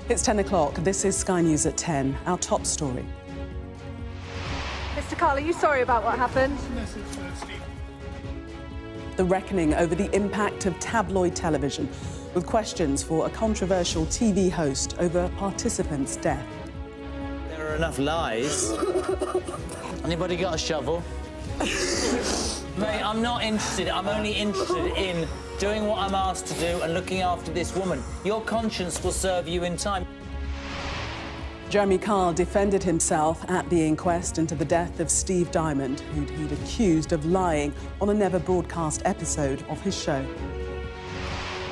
It's 10 o'clock. This is Sky News at 10. Our top story. Mr. Kyle, are you sorry about what happened? The reckoning over the impact of tabloid television, with questions for a controversial TV host over participants' death. There are enough lies. Anybody got a shovel? Mate, I'm not interested. I'm only interested in doing what I'm asked to do and looking after this woman. Your conscience will serve you in time. Jeremy Kyle defended himself at the inquest into the death of Steve Diamond, who he'd accused of lying on a never-broadcast episode of his show.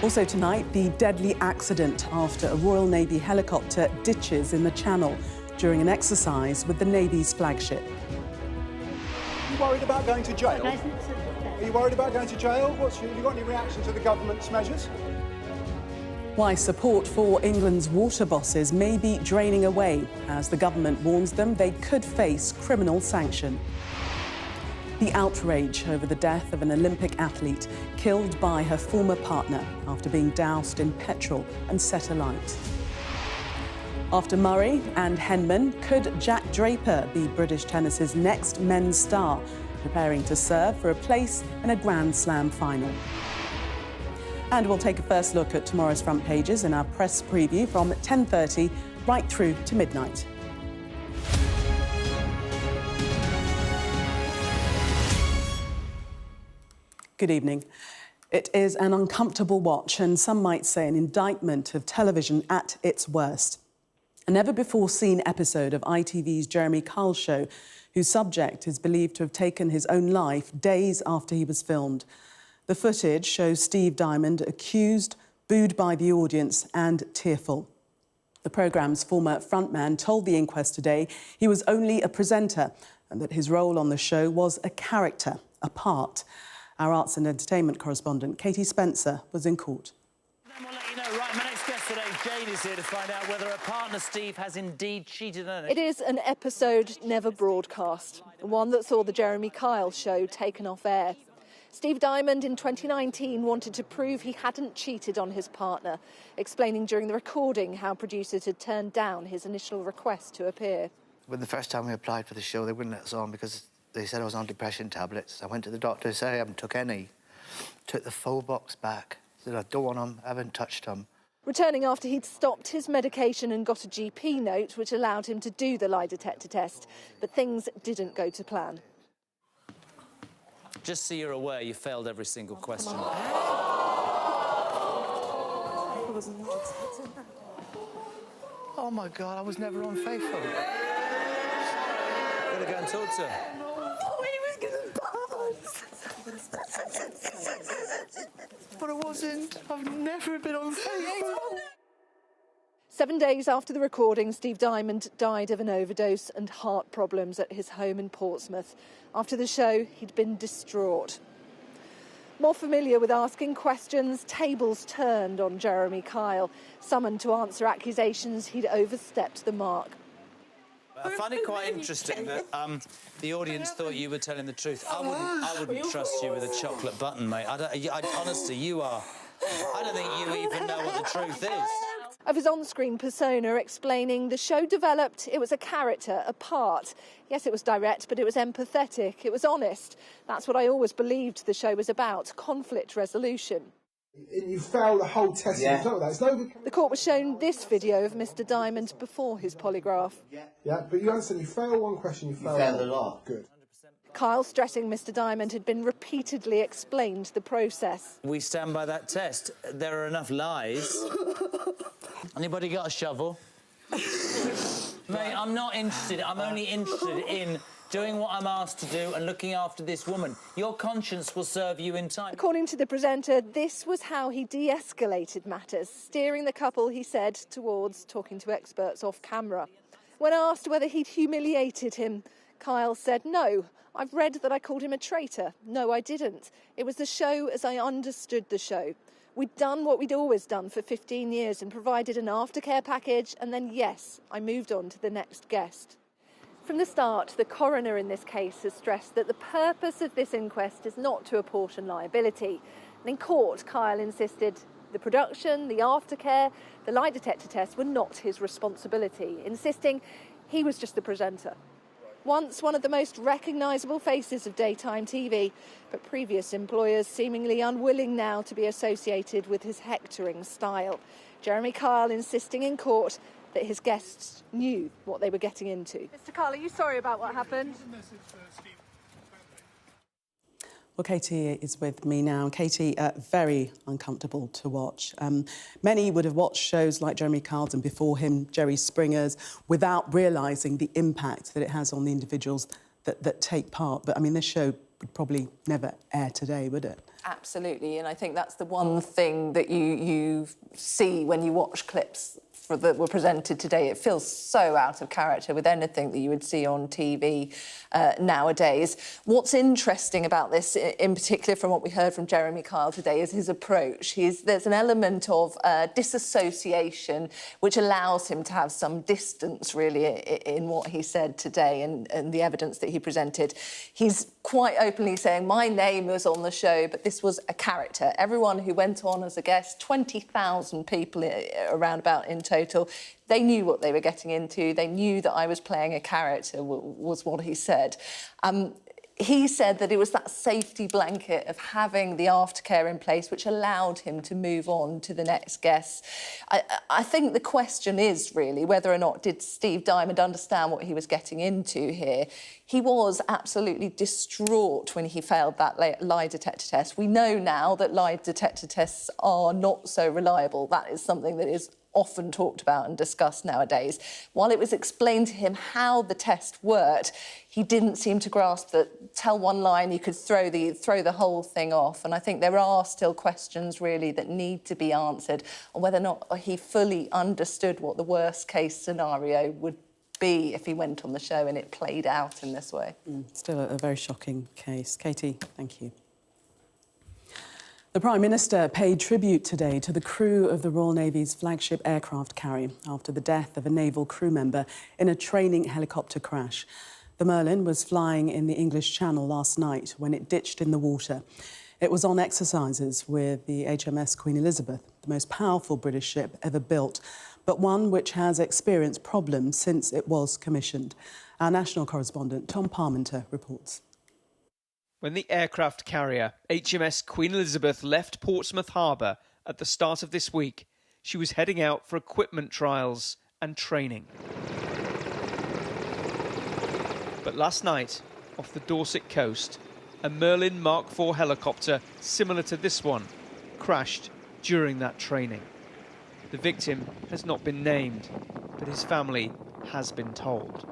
Also tonight, the deadly accident after a Royal Navy helicopter ditches in the Channel during an exercise with the Navy's flagship. Are you worried about going to jail? Are you worried about going to jail? Have you got any reaction to the government's measures? Why support for England's water bosses may be draining away as the government warns them they could face criminal sanction. The outrage over the death of an Olympic athlete killed by her former partner after being doused in petrol and set alight. After Murray and Henman, could Jack Draper be British tennis's next men's star, preparing to serve for a place in a Grand Slam final? And we'll take a first look at tomorrow's front pages in our press preview from 10:30 right through to midnight. Good evening. It is an uncomfortable watch and some might say an indictment of television at its worst. A never-before-seen episode of ITV's Jeremy Kyle show, whose subject is believed to have taken his own life days after he was filmed. The footage shows Steve Diamond accused, booed by the audience and tearful. The programme's former frontman told the inquest today he was only a presenter and that his role on the show was a character, a part. Our arts and entertainment correspondent, Katie Spencer, was in court. Then we'll let you know. Right, my next guest today, Jane, is here to find out whether her partner Steve has indeed cheated on her. It is an episode never broadcast, one that saw the Jeremy Kyle show taken off air. Steve Diamond in 2019 wanted to prove he hadn't cheated on his partner, explaining during the recording how producers had turned down his initial request to appear. When the first time we applied for the show, they wouldn't let us on because they said I was on depression tablets. I went to the doctor and said I haven't took any. Took the full box back. Said I don't want them, I haven't touched them. Returning after he'd stopped his medication and got a GP note which allowed him to do the lie detector test. But things didn't go to plan. Just so you're aware, you failed every single question. Oh, my God, I was never unfaithful. Gotta go and talk to her. But I wasn't. I've never been unfaithful. 7 days after the recording, Steve Diamond died of an overdose and heart problems at his home in Portsmouth. After the show, he'd been distraught. More familiar with asking questions, tables turned on Jeremy Kyle, summoned to answer accusations he'd overstepped the mark. I find it quite interesting that the audience thought you were telling the truth. I wouldn't trust you with a chocolate button, mate. Honestly, you are. I don't think you even know what the truth is. Of his on-screen persona, explaining the show developed, it was a character, a part. Yes, it was direct, but it was empathetic, it was honest. That's what I always believed the show was about, conflict resolution. You fail the whole test. Yeah. The court was shown this video of Mr. Diamond before his polygraph. Yeah, but you understand, you fail one question, you fail a lot. Good. Kyle stressing Mr. Diamond had been repeatedly explained the process. We stand by that test. There are enough lies. Anybody got a shovel? Mate, I'm not interested. I'm only interested in doing what I'm asked to do and looking after this woman. Your conscience will serve you in time. According to the presenter, this was how he de-escalated matters, steering the couple, he said, towards talking to experts off camera. When asked whether he'd humiliated him, Kyle said, "No, I've read that I called him a traitor. No, I didn't. It was the show as I understood the show. We'd done what we'd always done for 15 years and provided an aftercare package, and then, yes, I moved on to the next guest." From the start, the coroner in this case has stressed that the purpose of this inquest is not to apportion liability. And in court, Kyle insisted The production, the aftercare, the lie detector tests were not his responsibility, insisting he was just the presenter. Once one of the most recognisable faces of daytime TV, but previous employers seemingly unwilling now to be associated with his hectoring style. Jeremy Kyle insisting in court that his guests knew what they were getting into. Mr. Kyle, are you sorry about what happened? Well, Katie is with me now. Katie, very uncomfortable to watch. Many would have watched shows like Jeremy Kyle's and before him, Jerry Springer's, without realising the impact that it has on the individuals that take part. But, I mean, this show would probably never air today, would it? Absolutely, and I think that's the one thing that you see when you watch clips that were presented today. It feels so out of character with anything that you would see on TV nowadays. What's interesting about this, in particular from what we heard from Jeremy Kyle today, is his approach. There's an element of disassociation which allows him to have some distance, really, in what he said today and the evidence that he presented. He's quite openly saying, my name was on the show, but this was a character. Everyone who went on as a guest, 20,000 people around about in total, they knew what they were getting into. They knew that I was playing a character, was what he said. He said that it was that safety blanket of having the aftercare in place which allowed him to move on to the next guest. I think the question is really whether or not did Steve Diamond understand what he was getting into here. He was absolutely distraught when he failed that lie detector test. We know now that lie detector tests are not so reliable. That is something that is often talked about and discussed nowadays. While it was explained to him how the test worked, he didn't seem to grasp that tell one line, you could throw the whole thing off. And I think there are still questions really that need to be answered on whether or not he fully understood what the worst case scenario would be if he went on the show and it played out in this way. Still a very shocking case. Katie, thank you. The Prime Minister paid tribute today to the crew of the Royal Navy's flagship aircraft carrier after the death of a naval crew member in a training helicopter crash. The Merlin was flying in the English Channel last night when it ditched in the water. It was on exercises with the HMS Queen Elizabeth, the most powerful British ship ever built, but one which has experienced problems since it was commissioned. Our national correspondent, Tom Parmenter, reports. When the aircraft carrier HMS Queen Elizabeth left Portsmouth Harbour at the start of this week, she was heading out for equipment trials and training. But last night, off the Dorset coast, a Merlin Mark IV helicopter similar to this one crashed during that training. The victim has not been named, but his family has been told.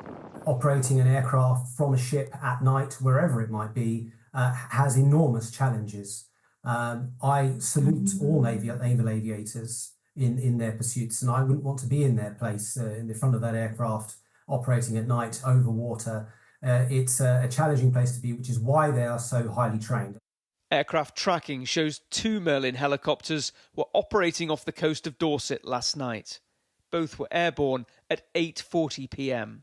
Operating an aircraft from a ship at night, wherever it might be, has enormous challenges. I salute all naval aviators in their pursuits, and I wouldn't want to be in their place in the front of that aircraft operating at night over water. It's a challenging place to be, which is why they are so highly trained. Aircraft tracking shows 2 Merlin helicopters were operating off the coast of Dorset last night. Both were airborne at 8:40 p.m.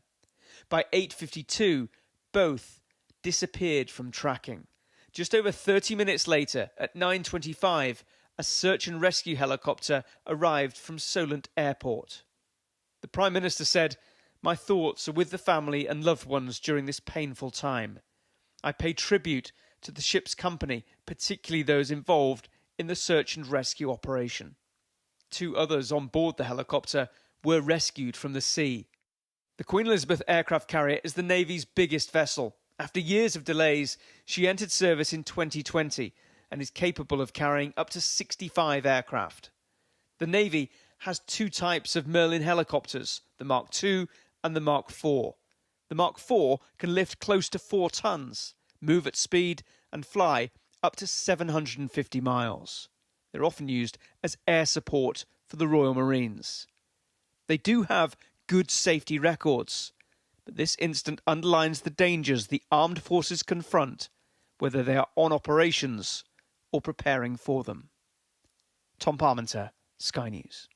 By 8:52, both disappeared from tracking. Just over 30 minutes later, at 9:25, a search and rescue helicopter arrived from Solent Airport. The Prime Minister said, "My thoughts are with the family and loved ones during this painful time. I pay tribute to the ship's company, particularly those involved in the search and rescue operation." 2 others on board the helicopter were rescued from the sea. The Queen Elizabeth aircraft carrier is the Navy's biggest vessel. After years of delays, she entered service in 2020 and is capable of carrying up to 65 aircraft. The Navy has 2 types of Merlin helicopters, the Mark II and the Mark IV. The Mark IV can lift close to 4 tons, move at speed and fly up to 750 miles. They're often used as air support for the Royal Marines. They do have good safety records, but this incident underlines the dangers the armed forces confront, whether they are on operations or preparing for them. Tom Parmenter, Sky News.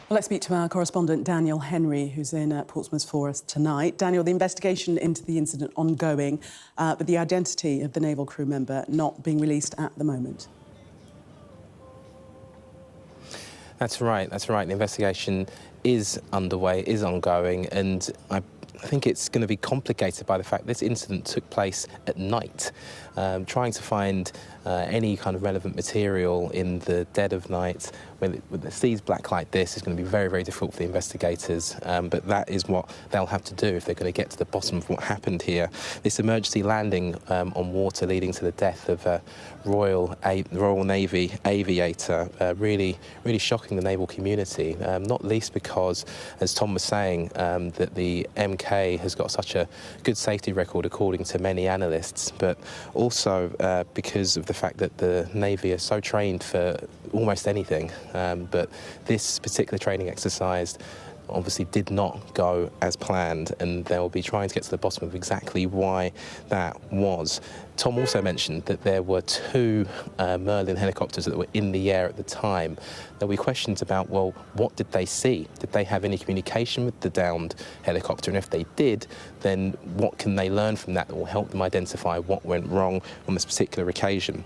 Well, let's speak to our correspondent Daniel Henry, who's in Portsmouth for us tonight. Daniel, the investigation into the incident ongoing, but the identity of the naval crew member not being released at the moment. That's right, that's right. The investigation is underway, is ongoing, and I think it's going to be complicated by the fact this incident took place at night. Trying to find any kind of relevant material in the dead of night when it sees black like this is going to be very, very difficult for the investigators, but that is what they'll have to do if they're going to get to the bottom of what happened here. This emergency landing on water leading to the death of a Royal Navy aviator, really shocking the naval community, not least because, as Tom was saying, that the MK has got such a good safety record according to many analysts, but also because of the fact that the Navy are so trained for almost anything. But this particular training exercise obviously did not go as planned, and they'll be trying to get to the bottom of exactly why that was. Tom also mentioned that there were 2 Merlin helicopters that were in the air at the time. There'll be questions about, well, what did they see? Did they have any communication with the downed helicopter? And if they did, then what can they learn from that will help them identify what went wrong on this particular occasion?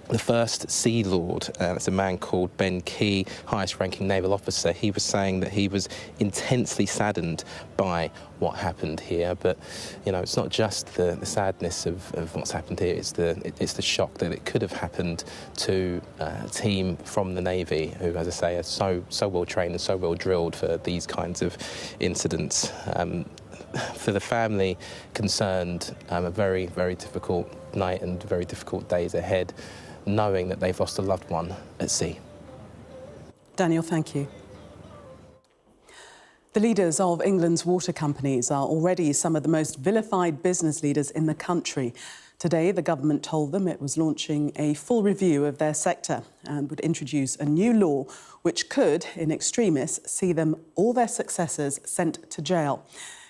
The first Sea Lord, that's a man called Ben Key, highest-ranking naval officer. He was saying that he was intensely saddened by what happened here. But, you know, it's not just the sadness of what's happened here. It's the shock that it could have happened to a team from the Navy who, as I say, are so well trained and so well drilled for these kinds of incidents. For the family concerned, a very, very difficult night and very difficult days ahead, knowing that they've lost a loved one at sea. Daniel, thank you. The leaders of England's water companies are already some of the most vilified business leaders in the country. Today, the government told them it was launching a full review of their sector and would introduce a new law which could, in extremis, see them, all their successors, sent to jail.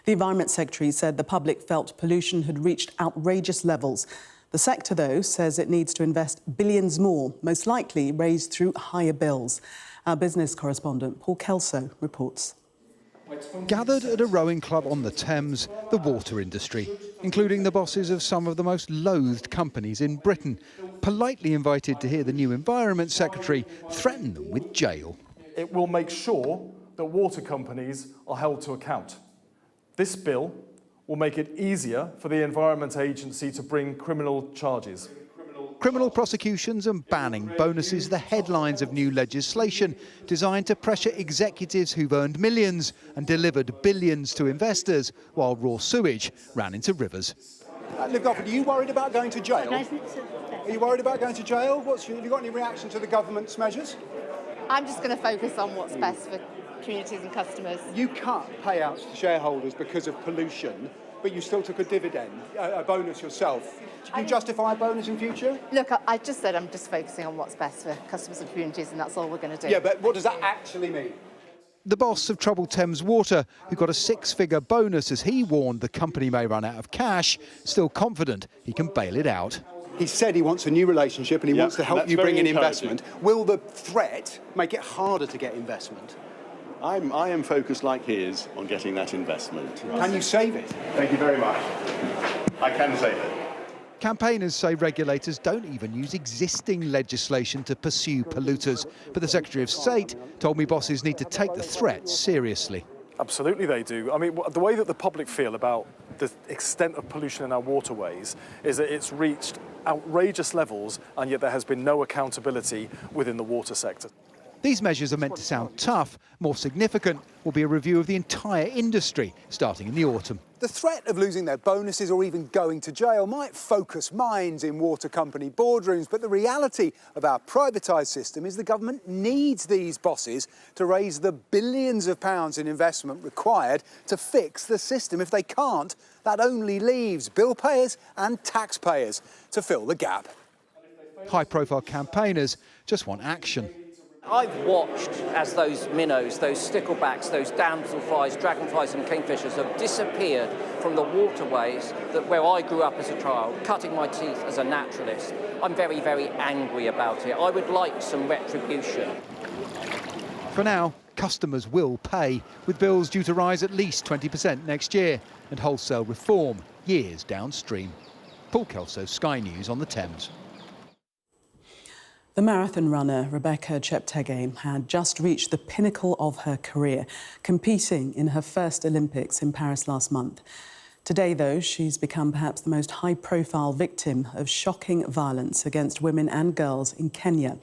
The Environment Secretary said the public felt pollution had reached outrageous levels. The sector, though, says it needs to invest billions more, most likely raised through higher bills. Our business correspondent, Paul Kelso, reports. Gathered at a rowing club on the Thames, the water industry, including the bosses of some of the most loathed companies in Britain, politely invited to hear the new Environment Secretary threaten them with jail. It will make sure that water companies are held to account. This bill will make it easier for the Environment Agency to bring criminal charges. Criminal prosecutions and banning bonuses, the headlines of new legislation designed to pressure executives who've earned millions and delivered billions to investors, while raw sewage ran into rivers. Liv Gofford, are you worried about going to jail? Are you worried about going to jail? Have you got any reaction to the government's measures? I'm just going to focus on what's best for communities and customers. You cut payouts to shareholders because of pollution, but you still took a dividend, a bonus yourself. Do you justify a bonus in future? Look, I just said I'm just focusing on what's best for customers and communities, and that's all we're going to do. Yeah, but what does that actually mean? The boss of troubled Thames Water, who got a 6-figure bonus as he warned the company may run out of cash, still confident he can bail it out. He said he wants a new relationship and he wants to help you bring in investment. Will the threat make it harder to get investment? I am focused, like he is, on getting that investment. Can you save it? Thank you very much. I can save it. Campaigners say regulators don't even use existing legislation to pursue polluters. But the Secretary of State told me bosses need to take the threat seriously. Absolutely they do. I mean, the way that the public feel about the extent of pollution in our waterways is that it's reached outrageous levels, and yet there has been no accountability within the water sector. These measures are meant to sound tough. More significant will be a review of the entire industry, starting in the autumn. The threat of losing their bonuses or even going to jail might focus minds in water company boardrooms, but the reality of our privatised system is the government needs these bosses to raise the billions of pounds in investment required to fix the system. If they can't, that only leaves bill payers and taxpayers to fill the gap. High-profile campaigners just want action. I've watched as those minnows, those sticklebacks, those damselflies, dragonflies and kingfishers have disappeared from the waterways where I grew up as a child, cutting my teeth as a naturalist. I'm very, very angry about it. I would like some retribution. For now, customers will pay, with bills due to rise at least 20% next year, and wholesale reform years downstream. Paul Kelso, Sky News on the Thames. The marathon runner Rebecca Chepte had just reached the pinnacle of her career, competing in her first Olympics in Paris last month. Today, though, she's become perhaps the most high-profile victim of shocking violence against women and girls in Kenya.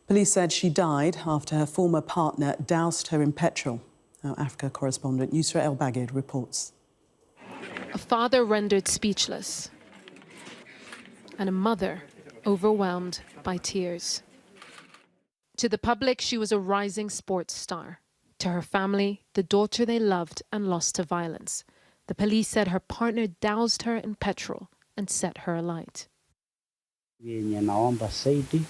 Police said she died after her former partner doused her in petrol. Our Africa correspondent Yusra El-Bagid reports. A father rendered speechless, and a mother overwhelmed by tears. To the public, she was a rising sports star. To her family, the daughter they loved and lost to violence. The police said her partner doused her in petrol and set her alight. The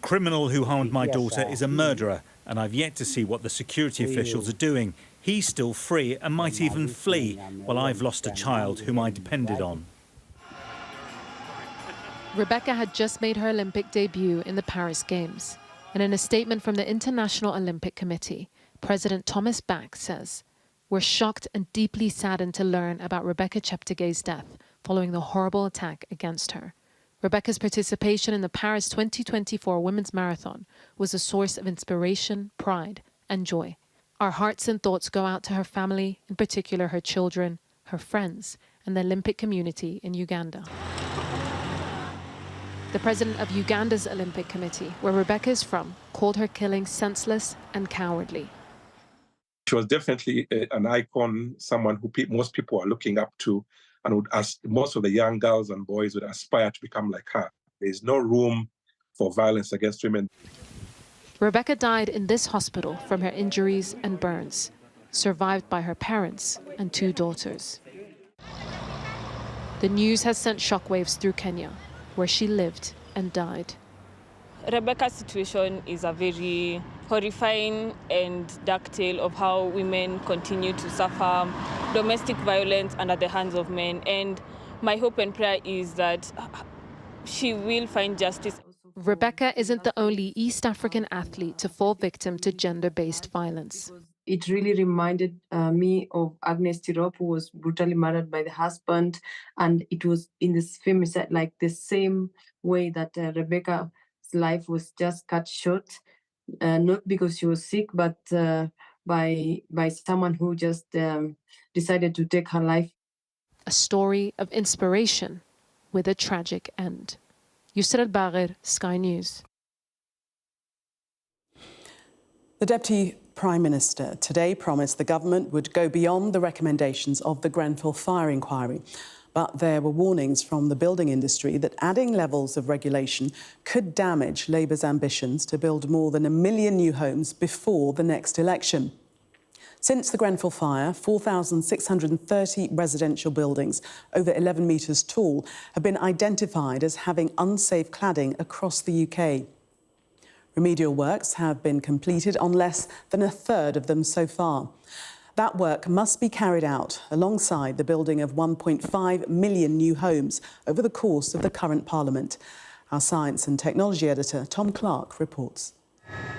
criminal who harmed my daughter is a murderer, and I've yet to see what the security officials are doing. He's still free and might even flee, while I've lost a child whom I depended on. Rebecca had just made her Olympic debut in the Paris Games. And in a statement from the International Olympic Committee, President Thomas Bach says, "We're shocked and deeply saddened to learn about Rebecca Cheptegei's death following the horrible attack against her. Rebecca's participation in the Paris 2024 Women's Marathon was a source of inspiration, pride, and joy. Our hearts and thoughts go out to her family, in particular her children, her friends, and the Olympic community in Uganda." The president of Uganda's Olympic Committee, where Rebecca is from, called her killing senseless and cowardly. She was definitely an icon, someone who most people are looking up to, and would ask, most of the young girls and boys would aspire to become like her. There is no room for violence against women. Rebecca died in this hospital from her injuries and burns, survived by her parents and 2 daughters. The news has sent shockwaves through Kenya, where she lived and died. Rebecca's situation is a very horrifying and dark tale of how women continue to suffer domestic violence under the hands of men. And my hope and prayer is that she will find justice. Rebecca isn't the only East African athlete to fall victim to gender-based violence. It really reminded me of Agnes Tirop, who was brutally murdered by the husband. And it was in this film, like the same way that Rebecca's life was just cut short, not because she was sick, but by someone who just decided to take her life. A story of inspiration with a tragic end. Yusra El-Bagid, Sky News. The Deputy Prime Minister today promised the government would go beyond the recommendations of the Grenfell fire inquiry. But there were warnings from the building industry that adding levels of regulation could damage Labour's ambitions to build more than 1 million new homes before the next election. Since the Grenfell fire, 4,630 residential buildings over 11 metres tall have been identified as having unsafe cladding across the UK. Remedial works have been completed on less than a third of them so far. That work must be carried out alongside the building of 1.5 million new homes over the course of the current Parliament. Our Science and Technology editor, Tom Clark, reports.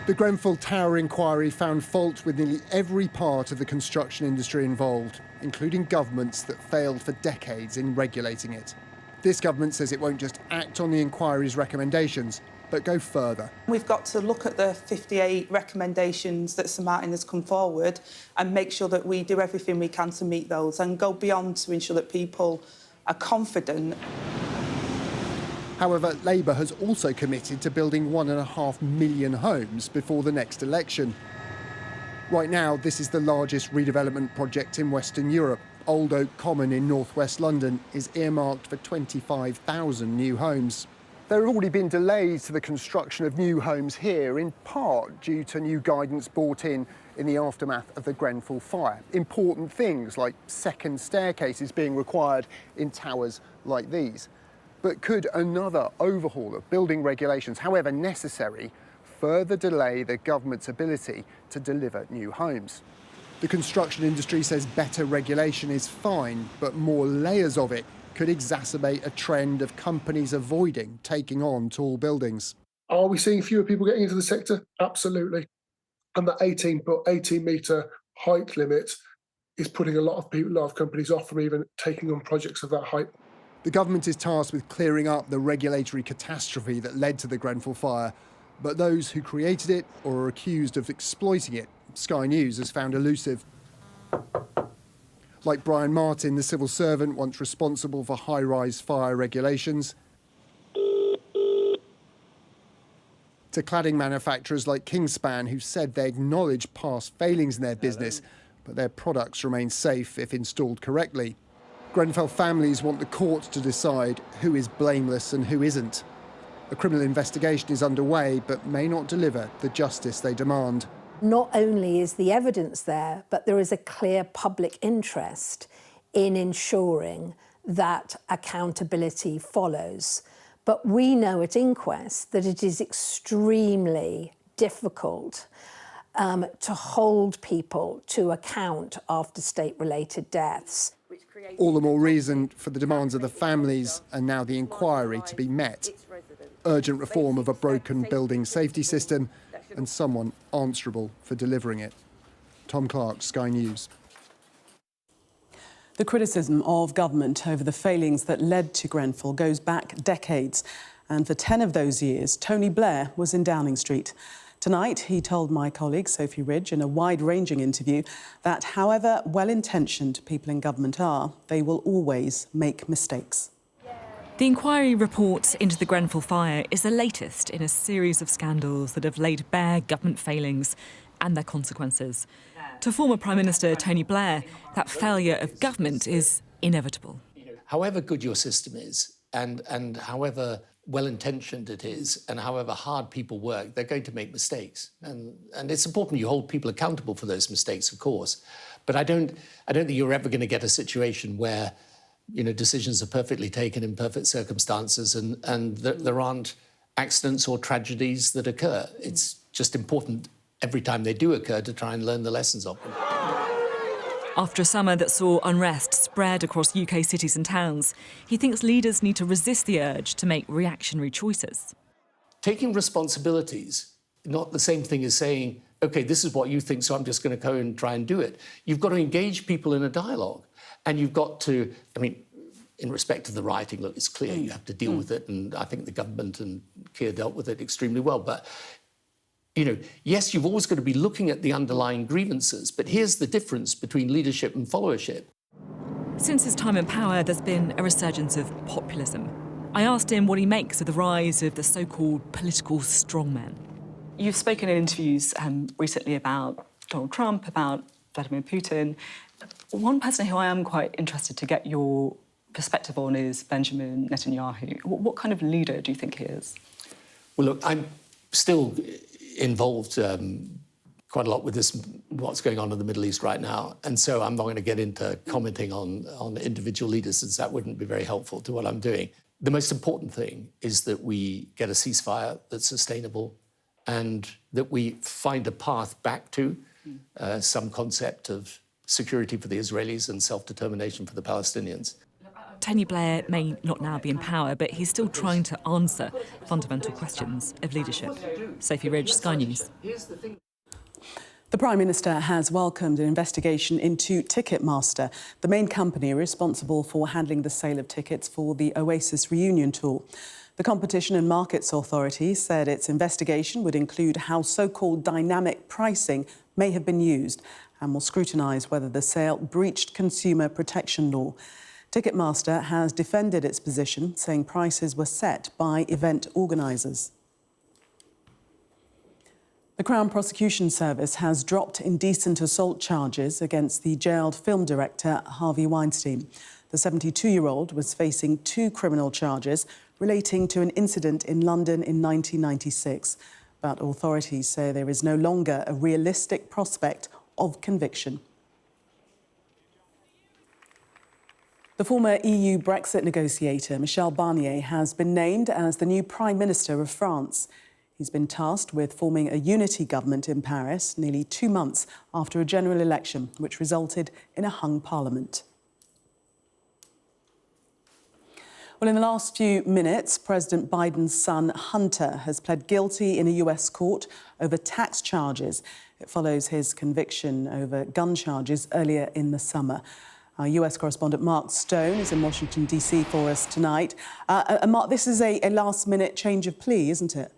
The Grenfell Tower inquiry found fault with nearly every part of the construction industry involved, including governments that failed for decades in regulating it. This government says it won't just act on the inquiry's recommendations, but go further. We've got to look at the 58 recommendations that Sir Martin has come forward and make sure that we do everything we can to meet those and go beyond to ensure that people are confident. However, Labour has also committed to building 1.5 million homes before the next election. Right now, this is the largest redevelopment project in Western Europe. Old Oak Common in northwest London is earmarked for 25,000 new homes. There have already been delays to the construction of new homes here, in part due to new guidance brought in the aftermath of the Grenfell fire. Important things like second staircases being required in towers like these. But could another overhaul of building regulations, however necessary, further delay the government's ability to deliver new homes? The construction industry says better regulation is fine, but more layers of it could exacerbate a trend of companies avoiding taking on tall buildings. Are we seeing fewer people getting into the sector? Absolutely. And the 18-metre height limit is putting a lot of companies off from even taking on projects of that height. The government is tasked with clearing up the regulatory catastrophe that led to the Grenfell fire, but those who created it or are accused of exploiting it, Sky News has found elusive. Like Brian Martin, the civil servant once responsible for high-rise fire regulations, to cladding manufacturers like Kingspan, who said they acknowledge past failings in their business, but their products remain safe if installed correctly. Grenfell families want the courts to decide who is blameless and who isn't. A criminal investigation is underway, but may not deliver the justice they demand. Not only is the evidence there, but there is a clear public interest in ensuring that accountability follows. But we know at inquest that it is extremely difficult to hold people to account after state-related deaths. All the more reason for the demands of the families and now the inquiry to be met. Urgent reform of a broken building safety system and someone answerable for delivering it. Tom Clark, Sky News. The criticism of government over the failings that led to Grenfell goes back decades. And for 10 of those years, Tony Blair was in Downing Street. Tonight, he told my colleague Sophie Ridge in a wide-ranging interview that however well-intentioned people in government are, they will always make mistakes. The inquiry report into the Grenfell fire is the latest in a series of scandals that have laid bare government failings and their consequences. To former Prime Minister Tony Blair, that failure of government is inevitable. However good your system is, and however well-intentioned it is, and however hard people work, they're going to make mistakes. And it's important you hold people accountable for those mistakes, of course. But I don't think you're ever going to get a situation where decisions are perfectly taken in perfect circumstances and there aren't accidents or tragedies that occur. It's just important every time they do occur to try and learn the lessons of them. After a summer that saw unrest spread across UK cities and towns, he thinks leaders need to resist the urge to make reactionary choices. Taking responsibilities, not the same thing as saying, OK, this is what you think, so I'm just going to go and try and do it. You've got to engage people in a dialogue. And you've got to, in respect to the rioting, look, it's clear you have to deal with it, and I think the government and Keir dealt with it extremely well. But, yes, you've always got to be looking at the underlying grievances, but here's the difference between leadership and followership. Since his time in power, there's been a resurgence of populism. I asked him what he makes of the rise of the so-called political strongmen. You've spoken in interviews recently about Donald Trump, about Vladimir Putin. One person who I am quite interested to get your perspective on is Benjamin Netanyahu. What kind of leader do you think he is? Well, look, I'm still involved quite a lot with what's going on in the Middle East right now. And so I'm not going to get into commenting on individual leaders, since that wouldn't be very helpful to what I'm doing. The most important thing is that we get a ceasefire that's sustainable and that we find a path back to some concept of security for the Israelis and self-determination for the Palestinians. Tony Blair may not now be in power, but he's still trying to answer fundamental questions of leadership. Sophie Ridge, Sky News. The Prime Minister has welcomed an investigation into Ticketmaster, the main company responsible for handling the sale of tickets for the Oasis reunion tour. The Competition and Markets Authority said its investigation would include how so-called dynamic pricing may have been used and will scrutinise whether the sale breached consumer protection law. Ticketmaster has defended its position, saying prices were set by event organisers. The Crown Prosecution Service has dropped indecent assault charges against the jailed film director Harvey Weinstein. The 72-year-old was facing 2 criminal charges relating to an incident in London in 1996. But authorities say there is no longer a realistic prospect of conviction. The former EU Brexit negotiator Michel Barnier has been named as the new Prime Minister of France. He's been tasked with forming a unity government in Paris nearly 2 months after a general election, which resulted in a hung parliament. Well, in the last few minutes, President Biden's son, Hunter, has pled guilty in a US court over tax charges. It follows his conviction over gun charges earlier in the summer. Our US correspondent Mark Stone is in Washington, D.C. for us tonight. Mark, this is a last-minute change of plea, isn't it?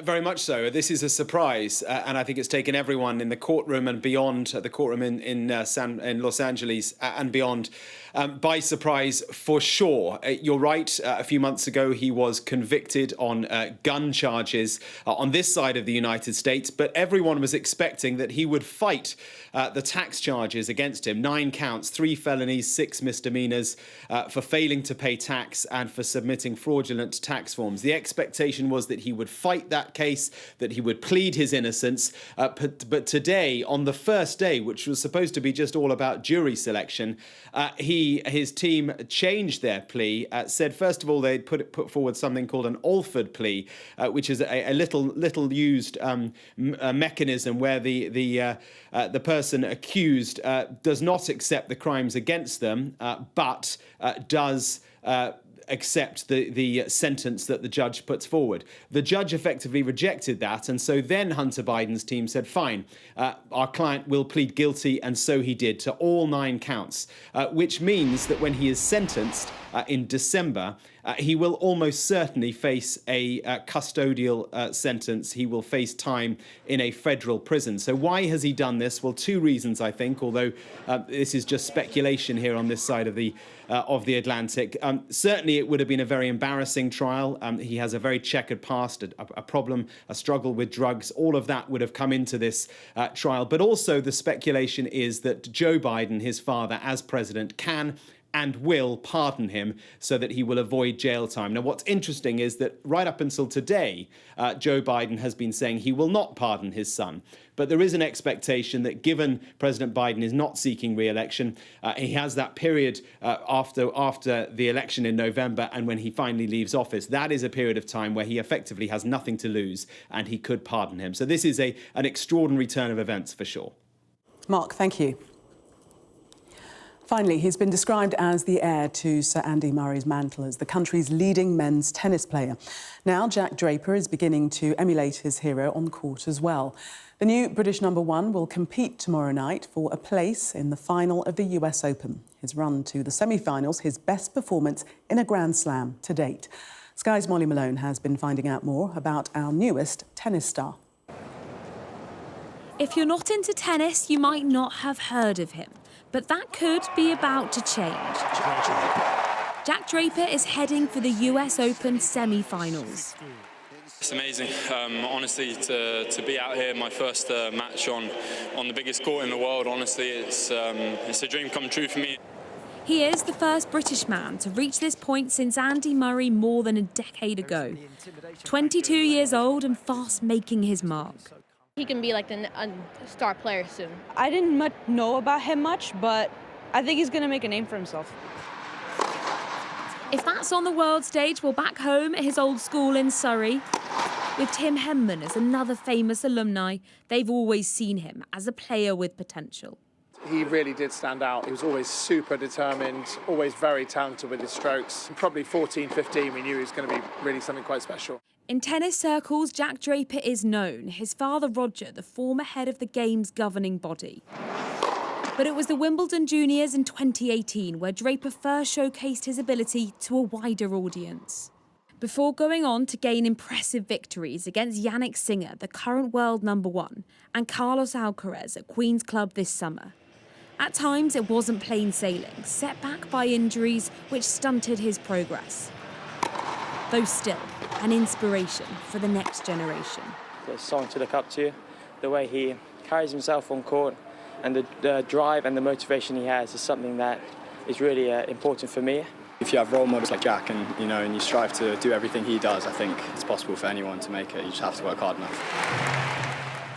Very much so. This is a surprise, and I think it's taken everyone in the courtroom and beyond, the courtroom in Los Angeles and beyond, by surprise for sure. You're right, a few months ago he was convicted on gun charges on this side of the United States, but everyone was expecting that he would fight the tax charges against him. 9 counts, 3 felonies, 6 misdemeanors for failing to pay tax and for submitting fraudulent tax forms. The expectation was that he would fight that case, that he would plead his innocence. But today, on the first day, which was supposed to be just all about jury selection, his team changed their plea, said, first of all, they'd put forward something called an Alford plea, which is a little used mechanism where the person accused does not accept the crimes against them, but does accept the sentence that the judge puts forward. The judge effectively rejected that, and so then Hunter Biden's team said, fine, our client will plead guilty, and so he did, to all 9 counts, which means that when he is sentenced in December, he will almost certainly face a custodial sentence. He will face time in a federal prison. So why has he done this? Well, 2 reasons, I think, although this is just speculation here on this side of the Atlantic. Certainly, it would have been a very embarrassing trial. He has a very checkered past, a problem, a struggle with drugs. All of that would have come into this trial. But also the speculation is that Joe Biden, his father, as president, can and will pardon him so that he will avoid jail time. Now, what's interesting is that right up until today, Joe Biden has been saying he will not pardon his son. But there is an expectation that given President Biden is not seeking re-election, he has that period after the election in November and when he finally leaves office. That is a period of time where he effectively has nothing to lose and he could pardon him. So this is an extraordinary turn of events for sure. Mark, thank you. Finally, he's been described as the heir to Sir Andy Murray's mantle as the country's leading men's tennis player. Now, Jack Draper is beginning to emulate his hero on court as well. The new British #1 will compete tomorrow night for a place in the final of the US Open. His run to the semi-finals, his best performance in a Grand Slam to date. Sky's Molly Malone has been finding out more about our newest tennis star. If you're not into tennis, you might not have heard of him. But that could be about to change. Jack Draper is heading for the US Open semi-finals. It's amazing, honestly, to be out here, my first match on the biggest court in the world. Honestly, it's a dream come true for me. He is the first British man to reach this point since Andy Murray more than a decade ago. 22 years old and fast making his mark. He can be like a star player soon. I didn't know about him much, but I think he's going to make a name for himself. If that's on the world stage, well, back home at his old school in Surrey, with Tim Henman as another famous alumni, they've always seen him as a player with potential. He really did stand out. He was always super determined, always very talented with his strokes. Probably 14, 15, we knew he was going to be really something quite special. In tennis circles, Jack Draper is known. His father, Roger, the former head of the game's governing body. But it was the Wimbledon Juniors in 2018 where Draper first showcased his ability to a wider audience. Before going on to gain impressive victories against Yannick Sinner, the current world #1, and Carlos Alcaraz at Queen's Club this summer. At times, it wasn't plain sailing, set back by injuries which stunted his progress. Though still, an inspiration for the next generation. There's someone to look up to, the way he carries himself on court and the drive and the motivation he has is something that is really important for me. If you have role models like Jack and you strive to do everything he does, I think it's possible for anyone to make it. You just have to work hard enough.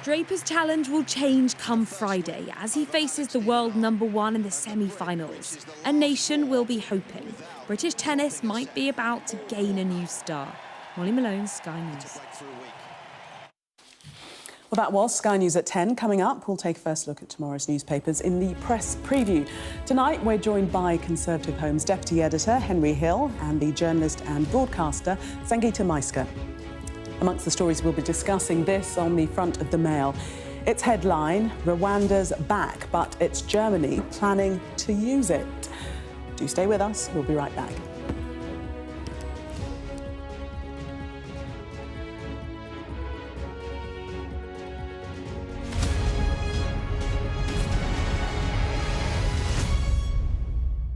Draper's challenge will change come Friday as he faces the world #1 in the semi-finals. A nation will be hoping British tennis might be about to gain a new star. Molly Malone, Sky News. Well, that was Sky News at 10. Coming up, we'll take a first look at tomorrow's newspapers in the press preview. Tonight, we're joined by Conservative Home's Deputy Editor, Henry Hill, and the journalist and broadcaster, Sangeeta Maiska. Amongst the stories we'll be discussing, this on the front of the Mail. Its headline, Rwanda's back, but it's Germany planning to use it. Do stay with us, we'll be right back.